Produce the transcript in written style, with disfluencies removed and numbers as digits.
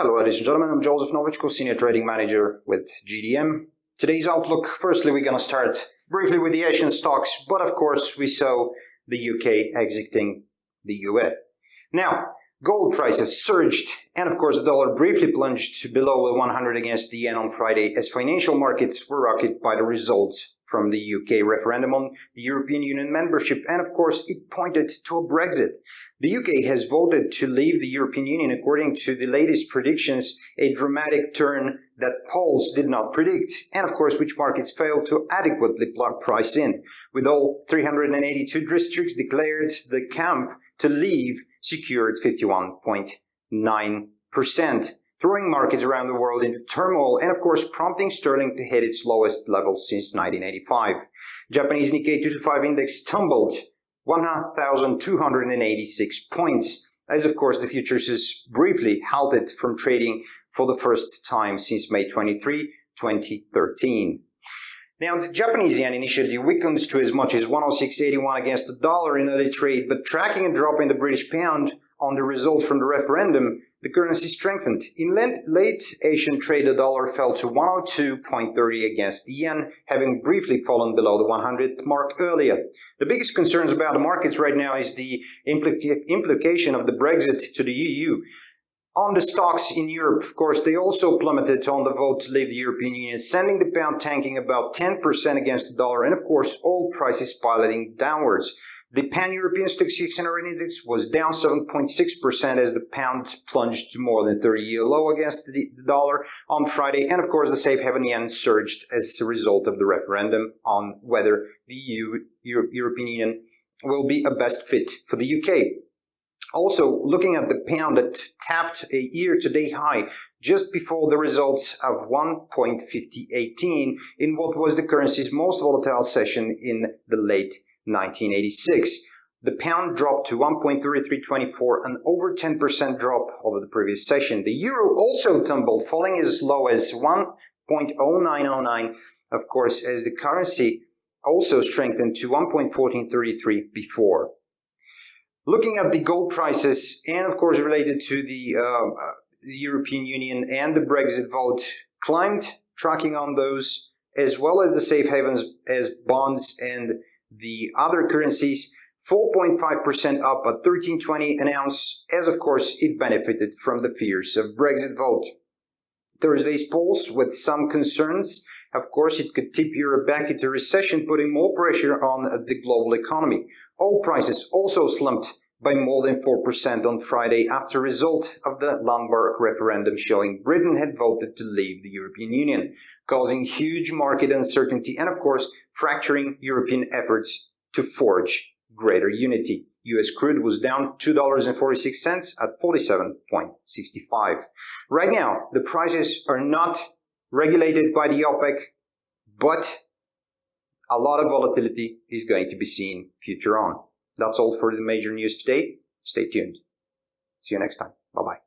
Hello ladies and gentlemen, I'm Joseph Novichko, Senior Trading Manager with GDM. Today's outlook, firstly we're going to start briefly with the Asian stocks, but of course we saw the UK exiting the US. Now, gold prices surged and of course the dollar briefly plunged to below 100 against the yen on Friday as financial markets were rocked by the results from the UK referendum on the European Union membership, and of course it pointed to a Brexit. The UK has voted to leave the European Union according to the latest predictions, a dramatic turn that polls did not predict, and of course which markets failed to adequately price in. With all 382 districts declared, the camp to leave secured 51.9%. Throwing markets around the world into turmoil and of course prompting sterling to hit its lowest level since 1985. Japanese Nikkei 225 index tumbled 1,286 points, as of course the futures is briefly halted from trading for the first time since May 23, 2013. Now, the Japanese yen initially weakened to as much as 106.81 against the dollar in early trade, but tracking a drop in the British pound on the result from the referendum, the currency strengthened. In late Asian trade, the dollar fell to 102.30 against the yen, having briefly fallen below the 100 mark earlier. The biggest concerns about the markets right now is the implication of the Brexit to the EU. On the stocks in Europe, of course, they also plummeted on the vote to leave the European Union, sending the pound tanking about 10% against the dollar, and of course, oil prices piloting downwards. The pan-European stock 600 index was down 7.6% as the pound plunged to more than 30-year low against the dollar on Friday, and of course, the safe haven yen surged as a result of the referendum on whether the European Union will be a best fit for the UK. Also, looking at the pound that tapped a year-to-date high just before the results of 1.5018 in what was the currency's most volatile session in the late 1986. The pound dropped to 1.3324, an over 10% drop over the previous session. The euro also tumbled, falling as low as 1.0909, of course, as the currency also strengthened to 1.1433 before. Looking at the gold prices and of course related to the European Union and the Brexit vote, climbed, tracking on those, as well as the safe havens as bonds and the other currencies, 4.5% up at 13.20 an ounce, as of course it benefited from the fears of Brexit vote. Thursday's polls with some concerns. Of course, it could tip Europe back into recession, putting more pressure on the global economy. Oil prices also slumped by more than 4% on Friday after a result of the landmark referendum showing Britain had voted to leave the European Union, causing huge market uncertainty and, of course, fracturing European efforts to forge greater unity. US crude was down $2.46 at 47.65. Right now, the prices are not regulated by the OPEC, but a lot of volatility is going to be seen future on. That's all for the major news today. Stay tuned. See you next time. Bye-bye.